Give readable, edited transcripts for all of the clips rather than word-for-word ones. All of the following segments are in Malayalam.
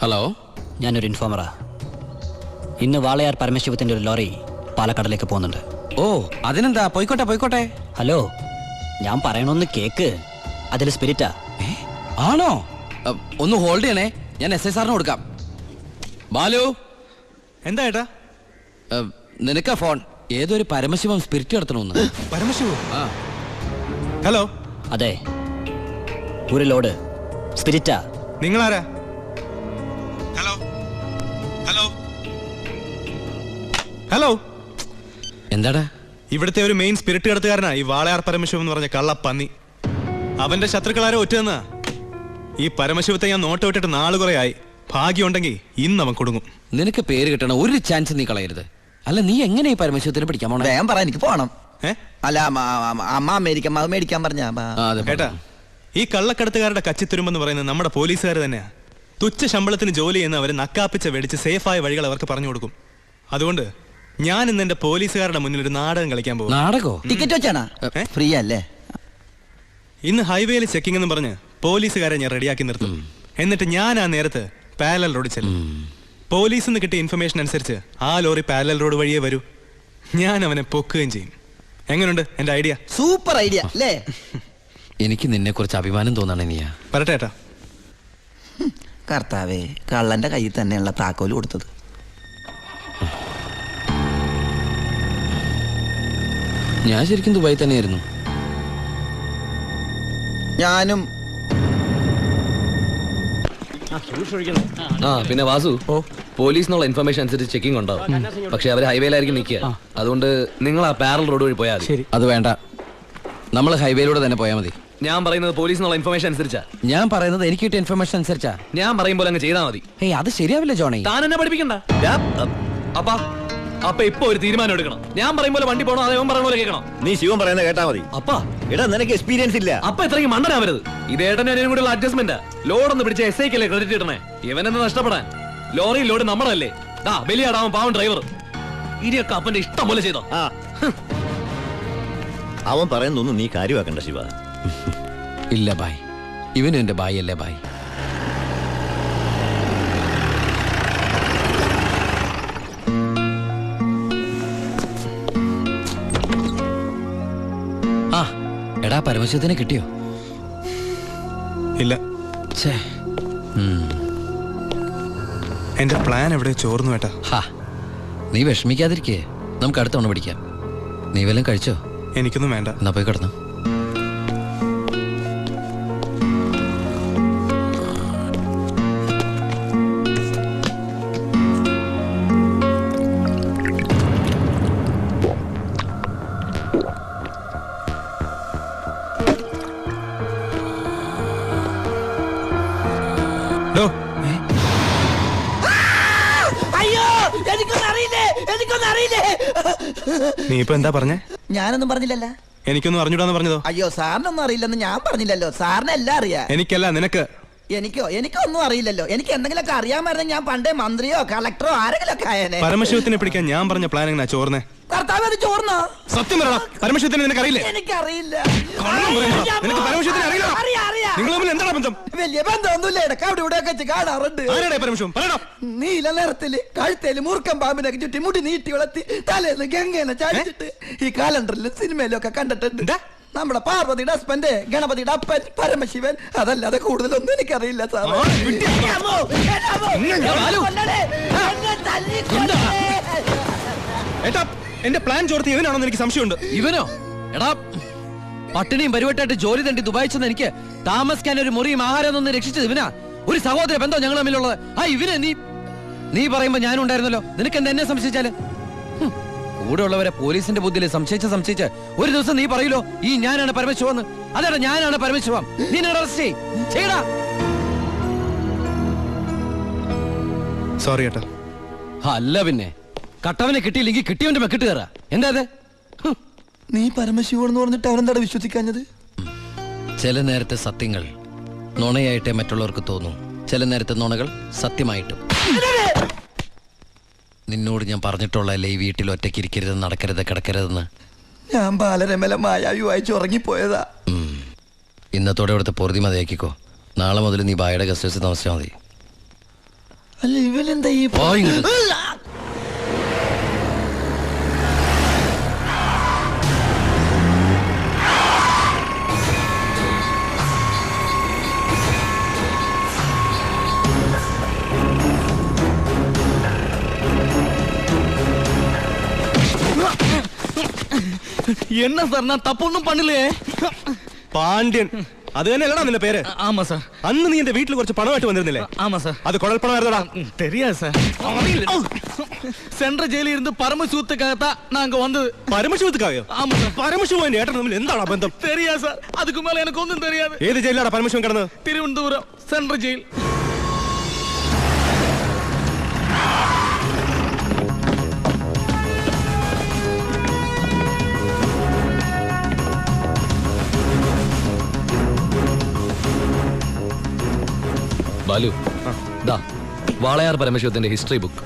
ഹലോ, ഞാനൊരു ഇൻഫോമറാ. ഇന്ന് വാളയാർ പരമശിവത്തിന്റെ ഒരു ലോറി പാലക്കാടിലേക്ക് പോകുന്നുണ്ട്. ഓ അതിനെന്താ, പോയിക്കോട്ടെ പോയിക്കോട്ടെ. ഹലോ, ഞാൻ പറയണൊന്ന് കേക്ക്. അതിൽ സ്പിരിറ്റാ. ആണോ? ഒന്ന് ഹോൾഡ് ചെയ്യണേ, ഞാൻ എസ് ഐ സാറിന് കൊടുക്കാം. ബാലു, എന്താ ഏട്ടാ? നിനക്കാ ഫോൺ. ഏതൊരു പരമശിവം സ്പിരിറ്റ് നടത്തണമെന്ന്. പരമശിവോ? ആ ഹലോ, അതെ, ഒരു ലോഡ് സ്പിരിറ്റാ. നിങ്ങളാരാ? ഹലോ ഹലോ ഹലോ, എന്താടാ? ഇവിടുത്തെ ഒരു മെയിൻ സ്പിരിറ്റ് കടത്തുകാരനാ ഈ വാളയാർ പരമശിവം എന്ന് പറഞ്ഞ കള്ളപ്പന്നി. അവന്റെ ശത്രുക്കളാരോ ഒറ്റന്നാ. ഈ പരമശിവത്തെ ഞാൻ നോട്ട് വിട്ടിട്ട് നാള് കുറെ ആയി. ഭാഗ്യമുണ്ടെങ്കിൽ ഇന്ന് അവൻ കൊടുങ്ങും. നിനക്ക് പേര് കിട്ടണ ഒരു ചാൻസ് നീ കളയരുത്. അല്ല, നീ എങ്ങനെ ഈ പരമശിവത്തിന് പിടിക്കാൻ പോണേ? വേഗം പറ, എനിക്ക് പോണം. ഏ അല്ല, അമ്മ മേടിക്കാൻ പറഞ്ഞ കേട്ടാ, ഈ കള്ളക്കടത്തുകാരുടെ കച്ചിത്തുരുമ്പെന്ന് പറയുന്നത് നമ്മുടെ പോലീസുകാർ തന്നെയാ. തുച്ഛ ശമ്പളത്തിന് ജോലി ചെയ്യുന്ന അവര് നക്കാപ്പിച്ച വെടിച്ച് സേഫായ വഴികൾ അവർക്ക് പറഞ്ഞു കൊടുക്കും. അതുകൊണ്ട് ഞാൻ ഇന്ന് എന്റെ പോലീസുകാരുടെ മുന്നിൽ ഒരു നാടകം കളിക്കാൻ പോകും. നാടകോ? ടിക്കറ്റ് വെച്ചാണോ? ഫ്രീ അല്ലേ? ഇന്ന് ഹൈവേയിൽ ചെക്കിംഗ് എന്ന് പറഞ്ഞ് പോലീസുകാരെ ഞാൻ റെഡിയാക്കി നിർത്തും. എന്നിട്ട് ഞാൻ ആ നേരത്ത് പാരലൽ റോഡ് ചെല്ലും. പോലീസിൽ നിന്ന് കിട്ടിയ ഇൻഫർമേഷൻ അനുസരിച്ച് ആ ലോറി പാരലൽ റോഡ് വഴിയേ വരൂ. ഞാൻ അവനെ പൊക്കുകയും ചെയ്യും. എങ്ങനെയുണ്ട് എന്റെ ഐഡിയ? സൂപ്പർ ഐഡിയ അല്ലേ? എനിക്ക് നിന്നെ കുറിച്ച് അഭിമാനം തോന്നണ നീയാ. പറട്ടെ ഏട്ടാ. കർത്താവേ, കള്ളന്റെ കയ്യിൽ തന്നെയുള്ള താക്കോല് കൊടുത്തത്. ഞാൻ ശരിക്കും ദുബായി തന്നെയായിരുന്നു. ഞാനും. ആ പിന്നെ വാസു, പോലീസിനുള്ള ഇൻഫർമേഷൻ അനുസരിച്ച് ചെക്കിംഗ് ഉണ്ടാവും. പക്ഷെ അവര് ഹൈവേയിലായിരിക്കും നിൽക്കുക. അതുകൊണ്ട് നിങ്ങൾ ആ പാരൽ റോഡ് വഴി പോയാൽ മതി. അത് വേണ്ട, നമ്മൾ ഹൈവേയിലൂടെ തന്നെ പോയാൽ മതി. ഞാൻ പറയുന്നത് പോലീസിനുള്ള ഇൻഫർമേഷൻ അനുസരിച്ചാ. ഞാൻ പറയുന്നത് എനിക്ക് കിട്ടിയ ഇൻഫർമേഷൻ അനുസരിച്ചാ. ഞാൻ പറയുമ്പോൾ അങ്ങ് ചെയ്താൽ മതി. ഏയ്, അത് ശരിയാവില്ല ജോണി. താൻ എന്നെ പഠിപ്പിക്കണ്ട. അപ്പൊ ഇപ്പൊ ഒരു തീരുമാനം എടുക്കണം. ഞാൻ പറയുമ്പോൾ വണ്ടി പോകണോ അതേ പറയുന്ന പോലെ കേൾക്കണം. നീ ശിവൻ പറയുന്നത് കേട്ടാ മതി. അപ്പാ എടാ, നിനക്ക് എക്സ്പീരിയൻസ് ഇല്ല. അപ്പൊ ഇത്രയും മണ്ടനാവരുത്. ഇതേട്ടനും അതിനും കൂടെയുള്ള അഡ്ജസ്റ്റ്മെന്റ്. ലോഡ് ഒന്ന് പിടിച്ച എസ് ഐക്കല്ലേ ക്രെഡിറ്റ് കിട്ടണേ. ഇവനെന്ന് നഷ്ടപ്പെടാൻ. ലോറി ലോഡ് നമ്മളല്ലേ. ബലിയാടാവും പാവം ഡ്രൈവർ. ഇനിയൊക്കെ അപ്പന്റെ ഇഷ്ടം പോലെ ചെയ്തോ. അവൻ പറയുന്നൊന്നും നീ കാര്യമാക്കണ്ട ശിവ. ഇല്ല ബായ്, ഇവനും എന്റെ ബായ് അല്ലേ ബായ്. ആ എടാ, പരമശിവത്തിനെ കിട്ടിയോ? ഇല്ല, ഛേ. എന്റെ പ്ലാൻ എവിടെ ചോർന്നു ഏട്ടാ. ഹാ, നീ വിഷമിക്കാതിരിക്കേ, നമുക്ക് അടുത്ത തവണ പിടിക്കാം. നീ വല്ലതും കഴിച്ചോ? എനിക്കൊന്നും വേണ്ട. എന്നാ പോയി കിടന്നു. അയ്യോ, എനിക്കൊന്നും അറിയില്ലേ. നീ ഇപ്പൊ എന്താ പറഞ്ഞേ? ഞാനൊന്നും പറഞ്ഞില്ലല്ലോ. എനിക്കൊന്നും അറിഞ്ഞൂടാന്ന് പറഞ്ഞതോ? അയ്യോ, സാറിനൊന്നും അറിയില്ലെന്ന് ഞാൻ പറഞ്ഞില്ലല്ലോ. സാറിന് എല്ലാം അറിയാം. എനിക്കല്ല, നിനക്ക്. എനിക്കൊന്നും അറിയില്ലല്ലോ. എനിക്ക് എന്തെങ്കിലുമൊക്കെ അറിയാമായിരുന്നെങ്കിൽ ഞാൻ പണ്ടേ മന്ത്രിയോ കളക്ടറോ ആരെങ്കിലും ഒക്കെ ആയേനെ. പരമശിവത്തിനെ പിടിക്കാൻ ഞാൻ പറഞ്ഞ പ്ലാൻ എങ്ങനെയാ ചോർന്നേ? കർത്താവ്, അത് ചോർന്നോ? സത്യം പറയടാ, പരമശിവത്തിനെ നിനക്കറിയില്ലേ? എനിക്കറിയില്ല. നിനക്ക് പരമശിവത്തിനെ അറിയില്ല? നിങ്ങൾ തമ്മിൽ എന്താണ് ബന്ധം? വലിയ ബന്ധമൊന്നുമില്ല. ഇടയ്ക്ക് അവിടെ ഇവിടെ ഒക്കെ കാണാറുണ്ട്. ആരാടാ പരമശിവൻ? പറയടാ. നീല നിറത്തില് കഴുത്തേല് മൂർക്കം പാമ്പിനൊക്കെ ചുറ്റി മുടി നീട്ടി വളർത്തി തലേന്ന് ഗംഗേനെ ചാടിച്ചിട്ട് ഈ കാലണ്ടറിലും സിനിമയിലും ഒക്കെ കണ്ടിട്ടുണ്ട്. നമ്മുടെ പാർവതിയുടെ ഹസ്ബൻഡ്, ഗണപതിയുടെ അപ്പൻ പരമശിവൻ. അതല്ലാതെ കൂടുതലൊന്നും എനിക്കറിയില്ല സാർ. ഏട്ടാ, എന്റെ പ്ലാൻ ചോർത്തി ഇവനാണെന്ന് എനിക്ക് സംശയമുണ്ട്. ഇവനോ? എടാ, പട്ടിണിയും പരിവട്ടായിട്ട് ജോലി തണ്ടി ദുബായി ചെന്ന് എനിക്ക് താമസിക്കാൻ ഒരു മുറിയും ആഹാരം ഒന്നും രക്ഷിച്ചത് ഇവനാ. ഒരു സഹോദര ബന്ധം ഞങ്ങൾ തമ്മിലുള്ളത്. ആ ഇവനെ നീ പറയുമ്പോ ഞാനും ഉണ്ടായിരുന്നല്ലോ. നിനക്ക് എന്താ എന്നെ സംശയിച്ചാല്? കൂടെ ഉള്ളവരെ പോലീസിന്റെ ബുദ്ധിയിൽ സംശയിച്ച് ഒരു ദിവസം നീ പറയൂലോ, ഈ ഞാനാണ് പരമശിവന്ന്. അതെടാ, ഞാനാണ് പരമശിവം. നീ അറസ്റ്റ് ചെയ്യടാ. സോറി ഏട്ടാ. അല്ല പിന്നെ, കട്ടവനെ കിട്ടിയില്ലെങ്കിൽ കിട്ടിയവന്റെ മെക്കിട്ട് കയറാ. എന്താ അത്? നീ പരമശിവനെന്ന് പറഞ്ഞിട്ട് അവനെന്താണ് വിശ്വസിക്കാഞ്ഞത്? ചില നേരത്തെ സത്യങ്ങൾ നുണയായിട്ടേ മറ്റുള്ളവർക്ക് തോന്നും. ചില നേരത്തെ നുണകൾ സത്യമായിട്ടും. നിന്നോട് ഞാൻ പറഞ്ഞിട്ടുള്ളതല്ലേ ഈ വീട്ടിൽ ഒറ്റയ്ക്ക് ഇരിക്കരുത്, നടക്കരുത്, കിടക്കരുതെന്ന്. ഞാൻ ബാലരമല മായാവി വായിച്ചു ഉറങ്ങിപ്പോയതാ. ഇന്നത്തോടെ ഇവിടുത്തെ പൊറുതി മതിയാക്കിക്കോ. നാളെ മുതൽ നീ ബായുടെ ഗസ്റ്റ് ഹൗസിൽ താമസിച്ചാൽ മതി. അല്ല ഇവനെന്താ ഈ പോ ഇങ്ങോട്ട്. என்ன சார் நான் தப்பு ஒன்றும் பண்ணலையே. പാണ്ഡ്യൻ അത് തന്നെയല്ലടാ നിന്റെ പേര്? ஆமா சார். അന്ന് നീ എന്റെ വീട്ടിൽ കുറച്ച് പണമായിട്ട് വന്നിരുന്നില്ലേ? ஆமா சார். അത് കുഴൽപ്പണമായിരുന്നടാ. தெரியாது சார். சென்ற ஜெயிலில் இருந்து பரமசூத்துக்காகத்தான் நாங்க வந்தது. പരമശിവത്തുക്കായോ? ஆமா சார். പരമശിവൻ എന്റെ ഏട്ടൻ തമ്മിൽ എന്താണ് ബന്ധം? தெரியாது சார். அதுக்கு மேல எனக்கு ஒன்றும் தெரியாது. ഏത് ജയിലാണ് പരമശിവൻ കിടന്നത്? Thiruvananthapuram central jail. ബാലു ദാ വാളയാർ പരമശിവത്തിന്റെ ഹിസ്റ്ററി ബുക്ക്.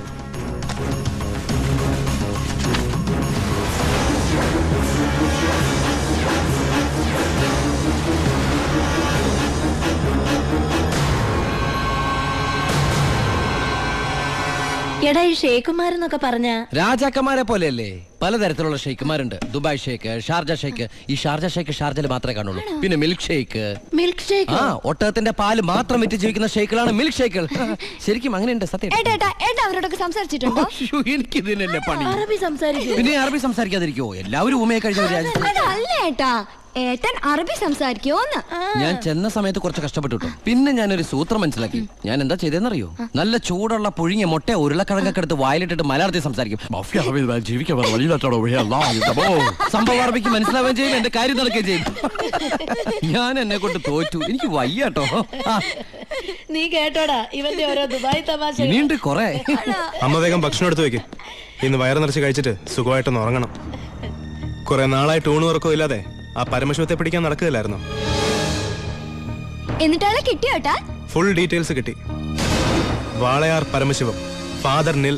എടാ ഈ ഷേഖുമാരെന്നൊക്കെ പറഞ്ഞ രാജാക്കന്മാരെ പോലെയല്ലേ? പലതരത്തിലുള്ള ഷെയ്ക്കുമാരുണ്ട്. ദുബായ് ഷേക്ക്, ഷാർജ ഷേക്ക്. ഈ ഷാർജ ഷേക്ക് ഷാർജയിൽ മാത്രമേ കാണുള്ളൂ. പിന്നെ മിൽക്ക് ഷേക്ക്. Milk shake. ആ, ഒട്ടകത്തിന്റെ പാല് മാത്രം വിറ്റ് ജീവിക്കുന്ന ഷേക്കുകളാണ് മിൽക്ക് ഷേക്കുകൾ. ശരിക്കും അങ്ങനെയുണ്ട്, സത്യം. അവരോടൊക്കെ സംസാരിച്ചിട്ടുണ്ടോ? എനിക്ക് ഇതിനല്ലേ പണി. അറബി സംസാരിക്കും. പിന്നെ അറബി സംസാരിക്കാതിരിക്കോ? എല്ലാവരും ഊമയെ കഴിഞ്ഞ ഒരു രാജ്യത്ത്. അല്ല ഏട്ടാ, ഏട്ടൻ അറബി സംസാരിക്കോന്ന്. ഞാൻ ചെന്ന സമയത്ത് കുറച്ച് കഷ്ടപ്പെട്ടു കേട്ടോ. പിന്നെ ഞാനൊരു സൂത്രം മനസ്സിലാക്കി. ഞാൻ എന്താ ചെയ്തെന്നറിയോ? നല്ല ചൂടുള്ള പുഴുങ്ങിയ മുട്ട ഉരുളക്കിഴങ്ങൊക്കെ എടുത്ത് വായിലിട്ടിട്ട് മലയാളത്തിൽ സംസാരിക്കും. സംഭവം അറബിക്ക് മനസ്സിലാവുകയും ചെയ്യും, എന്റെ കാര്യം നടക്കുകയും ചെയ്യും. ഞാൻ എന്നെ കൊണ്ട് തോറ്റു. എനിക്ക് വയ്യാട്ടോ. നീ കേട്ടോടാ ഇവന്റെ ഓരോ ദുബായ് തമാശ. ഇനിയുണ്ട് കൊറേ. അമ്മ വേഗം ഭക്ഷണം എടുത്തു വെക്ക്. ഇന്ന് വയറ് നിറച്ച് കഴിച്ചിട്ട് സുഖമായിട്ടൊന്ന് ഉറങ്ങണം. കുറെ നാളായിട്ട് ഊണ് ഉറക്കവും ഇല്ലാതെ ആ പരമശിവത്തെ പിടിക്കാൻ നടക്കുകയില്ലായിരുന്നു. എന്നിട്ടാളെ കിട്ടിയോട്ടാ? ഫുൾ ഡീറ്റെയിൽസ് കിട്ടി. വാളയാർ പരമശിവം, ഫാദർ നിൽ,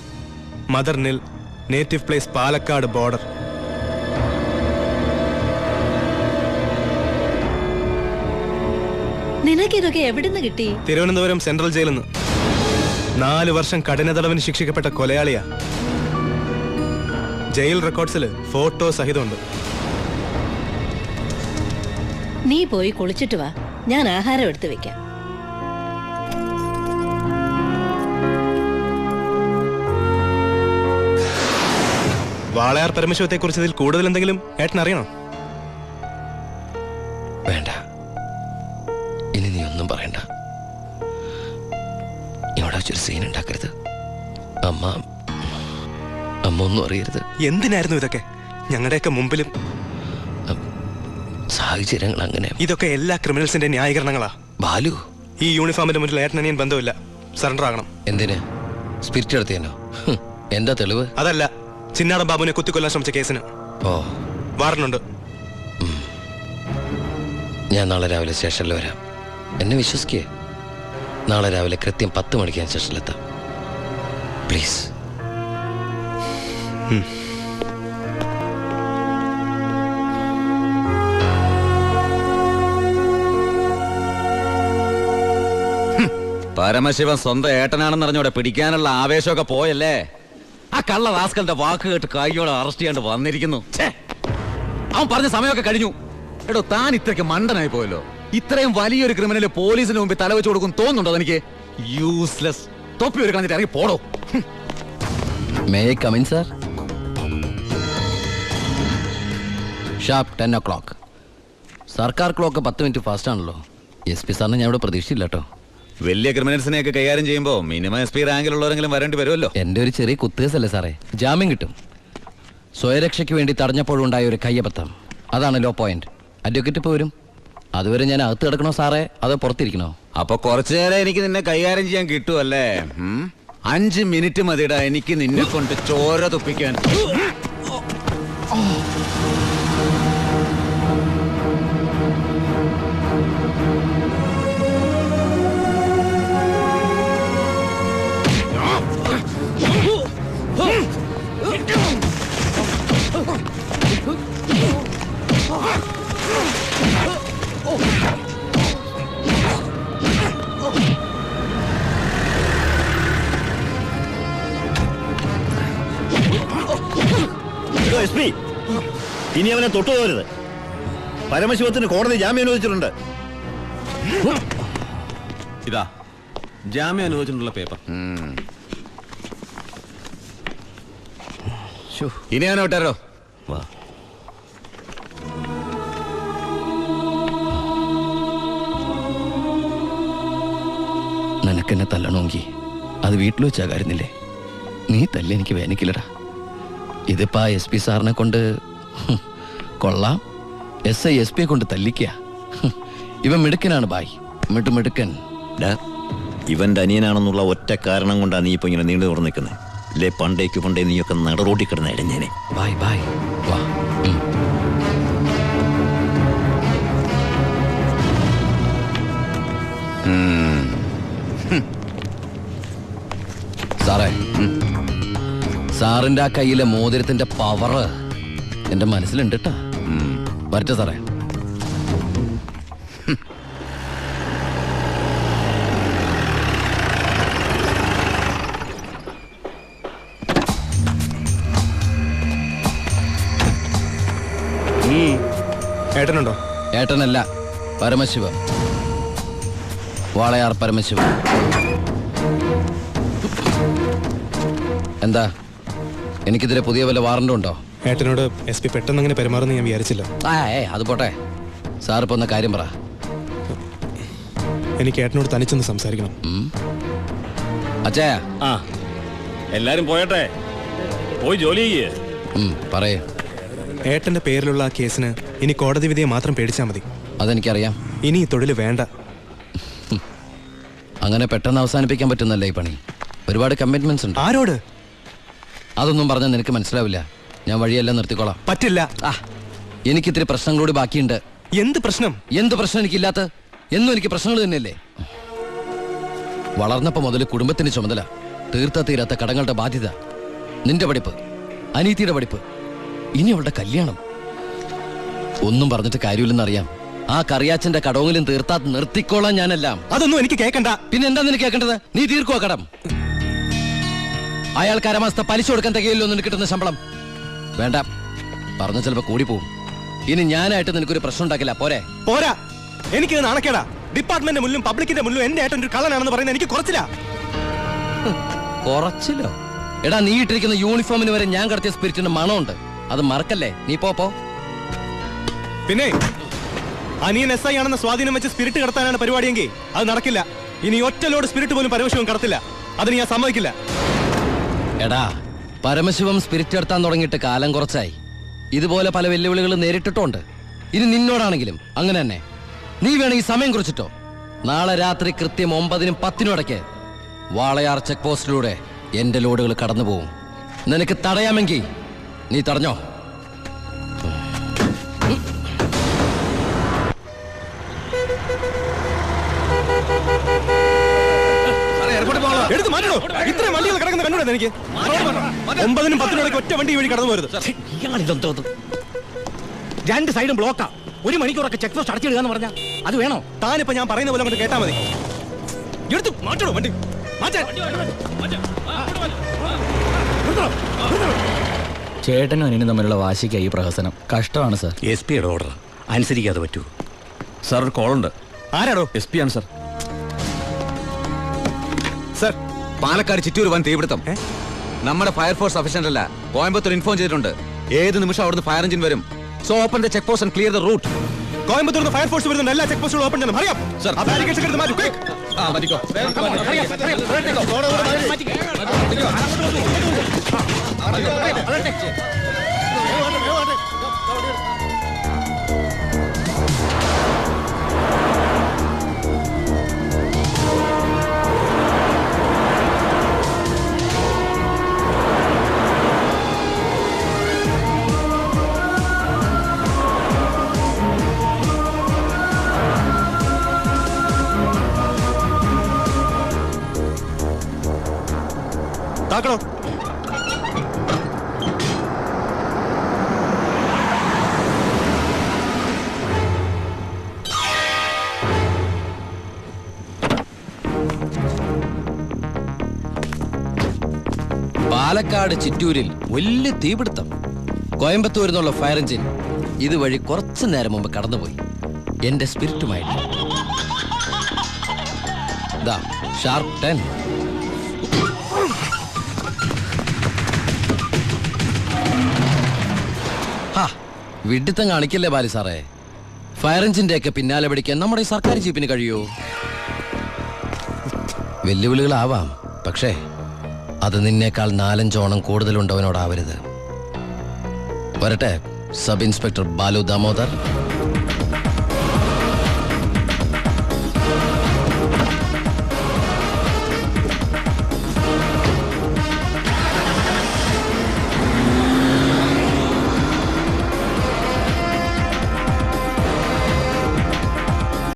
മദർ നിൽ, നേറ്റീവ് പ്ലേസ് പാലക്കാട് ബോർഡർ. നിനക്കിതൊക്കെ എവിടുന്ന് കിട്ടി? തിരുവനന്തപുരം സെൻട്രൽ ജയിലിൽ നിന്ന് 4 വർഷം കഠിന തടവിന് ശിക്ഷിക്കപ്പെട്ട കൊലയാളിയാ. Jail റെക്കോർഡ്സിൽ photo സഹിതമുണ്ട്. നീ പോയി കുളിച്ചിട്ട് വാ, ഞാൻ ആഹാരം എടുത്തു വെക്കാം. വാളയാർ പരമശിവത്തെ കുറിച്ച് ഇതിൽ കൂടുതൽ എന്തെങ്കിലും ഏട്ടൻ അറിയണോ? വേണ്ട, ഇനി നീ ഒന്നും പറയണ്ട. ഇവിടെ വെച്ചൊരു സീൻ ഉണ്ടാക്കരുത്. അമ്മ ഒന്നും അറിയരുത്. എന്തിനായിരുന്നു ഇതൊക്കെ? ഞങ്ങളുടെയൊക്കെ മുമ്പിലും. സാഹചര്യങ്ങൾ അങ്ങനെ. ഇതൊക്കെ എല്ലാ ക്രിമിനൽസിന്റെ ന്യായീകരണങ്ങളാ. ബാലു, ഈ യൂണിഫോമിന്റെ മുന്നിൽ ഏട്ടനിയൻ ബന്ധമില്ല. സറണ്ടർ ആകണം. എന്തിന്? സ്പിരിറ്റ് എടുത്തേനോ? എന്താ തെളിവ്? അതല്ല, ചിന്നാടൻ ബാബുവിനെ കുത്തിക്കൊല്ലാൻ ശ്രമിച്ച കേസിന്. ഓ, വാറണ്ടുണ്ട്. ഞാൻ നാളെ രാവിലെ സ്റ്റേഷനിൽ വരാം. എന്നെ വിശ്വസിക്കേ. നാളെ രാവിലെ കൃത്യം 10 മണിക്ക് ഞാൻ സ്റ്റേഷനിലെത്താം. പ്ലീസ്. പരമശിവൻ സ്വന്തം ഏട്ടനാണെന്ന് അറിഞ്ഞോടെ പിടിക്കാനുള്ള ആവേശമൊക്കെ പോയല്ലേ? ആ കള്ള റാസ്കലിന്റെ വാക്ക് കേട്ട് കൈയോടെ അറസ്റ്റ് ചെയ്യാണ്ട് വന്നിരിക്കുന്നു. അവൻ പറഞ്ഞ സമയമൊക്കെ കഴിഞ്ഞു. എടോ, താൻ ഇത്രയ്ക്ക് മണ്ടനായി പോയല്ലോ. ഇത്രയും വലിയൊരു ക്രിമിനൽ പോലീസിന് മുമ്പിൽ തലവെച്ച് കൊടുക്കും തോന്നുന്നുണ്ടോ തനിക്ക്? യൂസ്ലെസ്. തൊപ്പി ഒരു കളഞ്ഞിട്ട് ഇറങ്ങി പോടോ. May I come in sir? Sharp 10 o'clock. സർക്കാർ ക്ലോക്ക് 10 മിനിറ്റ് ഫാസ്റ്റ് ആണല്ലോ. SP സാറിന് ഞാൻ ഇവിടെ പ്രതീക്ഷിച്ചില്ല കേട്ടോ. വലിയ ക്രിമിനൽസിനെയൊക്കെ കൈകാര്യം ചെയ്യുമ്പോൾ മിനിമം SP റാങ്കിലുള്ളവരെങ്കിലും വരേണ്ടി വരുമല്ലോ. എൻ്റെ ഒരു ചെറിയ കുത്തുകേസല്ലേ സാറേ, ജാമ്യം കിട്ടും. സ്വയരക്ഷയ്ക്ക് വേണ്ടി തടഞ്ഞപ്പോഴുണ്ടായ ഒരു കയ്യബദ്ധം, അതാണ് ലോ പോയിന്റ്. അഡ്വക്കേറ്റ് ഇപ്പോൾ വരും. അതുവരെ ഞാൻ അകത്ത് കിടക്കണോ സാറേ, അതോ പുറത്തിരിക്കണോ? അപ്പൊ കുറച്ചു നേരം എനിക്ക് നിന്നെ കൈകാര്യം ചെയ്യാൻ കിട്ടുമല്ലേ? 5 മിനിറ്റ് മതിടാ എനിക്ക് നിന്നെ കൊണ്ട് ചോര തുപ്പിക്കാൻ. ഇനി അവനെ തൊട്ടുപോകരുത്. പരമശിവത്തിന് കോടതി ജാമ്യം അനുവദിച്ചിട്ടുണ്ട്. ഇതാ ജാമ്യം അനുവദിച്ചിട്ടുള്ള പേപ്പർ. ഇനി ഞാൻ വിട്ടാരോ? വാ. നിനക്കെന്നെ തല്ലണമെങ്കിൽ അത് വീട്ടിൽ വെച്ചാ കാര്യന്നില്ലേ? നീ തല്ലി എനിക്ക് വേനിക്കില്ലടാ. ഇതിപ്പോ SP സാറിനെ കൊണ്ട് കൊള്ളാം. SI SP കൊണ്ട് തല്ലിക്കുക. ഇവൻ മിടുക്കനാണ് ബായ്, മിടുക്കൻ. ഇവന്റെ അനിയനാണെന്നുള്ള ഒറ്റ കാരണം കൊണ്ടാണ് നീ ഇപ്പൊ ഇങ്ങനെ നീണ്ടു തുറന്നു നിൽക്കുന്നത്. അല്ലേ പണ്ടേ നീയൊക്കെ നടറോട്ടി കിടന്ന ഇടഞ്ഞേനെ. ബായ് ബായ് വാ. സാറേ, സാറിന്റെ ആ കയ്യിലെ മോതിരത്തിന്റെ പവറ് എന്റെ മനസ്സിലുണ്ട് കേട്ടാ. വരട്ടെ സാറേ. ഏട്ടനുണ്ടോ? ഏട്ടനല്ല, പരമശിവ. വാളയാർ പരമശിവ. എന്താ, എനിക്കിതിരെ പുതിയ വല്ല വാറണ്ടും ഉണ്ടോ? ഏട്ടനോട് SP പെട്ടെന്ന് അങ്ങനെ പെരുമാറുന്ന ഞാൻ വിചാരിച്ചില്ല. അത് പോട്ടെ. സാറിപ്പോ ഒന്ന് കാര്യം പറ. എനിക്ക് ഏട്ടനോട് തനിച്ചൊന്ന് സംസാരിക്കണം. അച്ഛാ. എല്ലാരും പോയട്ടെ, പോയി ജോലി ചെയ്യേ. പറയേ. ഏട്ടന്റെ പേരിലുള്ള ആ കേസിന് ഇനി കോടതി വിധിയെ മാത്രം പേടിച്ചാ മതി. അതെനിക്കറിയാം. ഇനി ഈ തൊഴിൽ വേണ്ട. അങ്ങനെ പെട്ടെന്ന് അവസാനിപ്പിക്കാൻ പറ്റുന്നല്ലേ ഈ പണി? ഒരുപാട് കമ്മിറ്റ്മെന്റ്സ് ഉണ്ട്. ആരോട്? അതൊന്നും പറഞ്ഞാൽ നിനക്ക് മനസ്സിലാവില്ല. ഞാൻ വഴിയെല്ലാം നിർത്തിക്കോളാം. പറ്റില്ല. എനിക്കിത്തിരി പ്രശ്നങ്ങളോട് ബാക്കിയുണ്ട്. എന്ത് പ്രശ്നം? എന്ത് പ്രശ്നം എനിക്കില്ലാത്ത? എന്നും എനിക്ക് പ്രശ്നങ്ങൾ തന്നെയല്ലേ. വളർന്നപ്പോ മുതൽ കുടുംബത്തിന്റെ ചുമതല, തീർത്ത തീരാത്ത കടങ്ങളുടെ ബാധ്യത, നിന്റെ പഠിപ്പ്, അനീതിയുടെ പഠിപ്പ്, ഇനി അവളുടെ കല്യാണം. ഒന്നും പറഞ്ഞിട്ട് കാര്യമില്ലെന്നറിയാം. ആ കറിയാച്ചന്റെ കടവെങ്കിലും തീർത്താ നിർത്തിക്കോളാം ഞാനെല്ലാം. അതൊന്നും എനിക്ക് കേൾക്കണ്ട. പിന്നെ എന്താ നിനക്ക് കേൾക്കേണ്ടത്? നീ തീർക്കുവോ കടം? അയാൾക്ക് അരമാസത്തെ പലിശ കൊടുക്കാൻ തികയില്ലോ നിനക്ക് കിട്ടുന്ന ശമ്പളം? വേണ്ട, പറഞ്ഞ ചിലപ്പോ കൂടി പോവും. ഇനി ഞാനായിട്ട് നിനക്കൊരു പ്രശ്നം ഉണ്ടാക്കില്ല. പോരെ? പോരാ, എനിക്ക് നാണക്കേടാ. ഡിപ്പാർട്ട്മെന്റ് മുന്നിലും പബ്ലിക്കിന്റെ മുന്നിലും എന്റെ ഏട്ടൻ ഒരു കള്ളനാണെന്ന് പറയുന്നത് എനിക്ക് കുറച്ചില്ല. കുറച്ചില്ലോ? എടാ, നീ ഇട്ടിരിക്കുന്ന യൂണിഫോമിന് വരെ ഞാൻ കടത്തിയ സ്പിരിറ്റിന്റെ മണമുണ്ട്. അത് മറക്കല്ലേ. നീ പോ. പിന്നെ അനിയൻ SI ആണെന്ന സ്വാധീനം വെച്ച് സ്പിരിറ്റ് കടത്താനാണ് പരിപാടിയെങ്കിൽ അത് നടക്കില്ല. ഇനി ഒറ്റ ലോഡ് സ്പിരിറ്റ് പോലും പരമശിവം കടത്തില്ല. അതിന് ഞാൻ സമ്മതിക്കില്ല. എടാ, പരമശിവം സ്പിരിറ്റ് എടുത്താൻ തുടങ്ങിയിട്ട് കാലം കുറച്ചായി. ഇതുപോലെ പല വെല്ലുവിളികളും നേരിട്ടിട്ടുണ്ട്. ഇനി നിന്നോടാണെങ്കിലും അങ്ങനെ തന്നെ. നീ വേണമെങ്കിൽ സമയം കുറിച്ചിട്ടോ. നാളെ രാത്രി കൃത്യം 9-നും 10-നും ഇടയ്ക്ക് വാളയാർ ചെക്ക് പോസ്റ്റിലൂടെ എന്റെ ലോഡുകൾ കടന്നു പോകും. നിനക്ക് തടയാമെങ്കിൽ നീ തടഞ്ഞോ. എടുത്ത് മാറ്റണോ? ഇത്രയും വണ്ടികൾ കിടക്കുന്ന കണ്ടുകൂടെ എനിക്ക്? 9-നും 10-നും ഇടയ്ക്ക് ഒറ്റ വണ്ടി വഴി കടന്നു പോരുത്. രണ്ട് സൈഡും ബ്ലോക്കാ. 1 മണിക്കൂറൊക്കെ ചെക്ക് പോസ്റ്റ് അടച്ചിടുക എന്ന് പറഞ്ഞാൽ അത് വേണോ? താനിപ്പോ ഞാൻ പറയുന്ന പോലെ അങ്ങോട്ട് കേട്ടാ മതി. എടുത്ത് മാറ്റണോ വണ്ടി? ചേട്ടനും അനിയനും തമ്മിലുള്ള വാശിക്ക് ഈ പ്രഹസനം കഷ്ടമാണ് സാർ. SP യുടെ ഓർഡർ അനുസരിക്കാതെ പറ്റൂ. സാർ ഒരു കോളുണ്ട്. ആരാടോ? SP ആണ് സാർ. സർ, പാലക്കാട് ചിറ്റൂർ വൻ തീപിടുത്തം. നമ്മുടെ ഫയർഫോഴ്സ് സഫീഷ്യന്റ് അല്ല. കോയമ്പത്തൂർ ഇൻഫോം ചെയ്തിട്ടുണ്ട്. ഏത് നിമിഷം അവിടുന്ന് ഫയർ എഞ്ചിൻ വരും. So open the check post and clear the route. Coimbatore fire force വരുന്ന എല്ലാ ചെക്ക് പോസ്റ്റുകളും ഓപ്പൺ ചെയ്യണം. അറിയാം സർ. ആ ബാരിക്കേഡ്സ് എടുത്ത് മാറ്റൂ. ക്വിക്ക്. മാറ്റിക്കോ. താക്കണോ? പാലക്കാട് ചിറ്റൂരിൽ വലിയ തീപിടുത്തം. കോയമ്പത്തൂരിൽ നിന്നുള്ള ഫയർ എഞ്ചിൻ ഇതുവഴി കുറച്ചു നേരം മുമ്പ് കടന്നുപോയി എന്റെ സ്പിരിറ്റുമായിട്ട്. ഷാർപ്പ് 10. വിഡിത്തം കാണിക്കല്ലേ ബാലി സാറേ. ഫയർ എഞ്ചിന്റെ ഒക്കെ പിന്നാലെ പിടിക്കാൻ നമ്മുടെ ഈ സർക്കാർ ജീപ്പിന് കഴിയോ? വെല്ലുവിളികളാവാം, പക്ഷേ അത് നിന്നേക്കാൾ 4-5 ഓണം കൂടുതലുണ്ടവനോടാവരുത്. വരട്ടെ, സബ് ഇൻസ്പെക്ടർ ബാലു ദാമോദർ.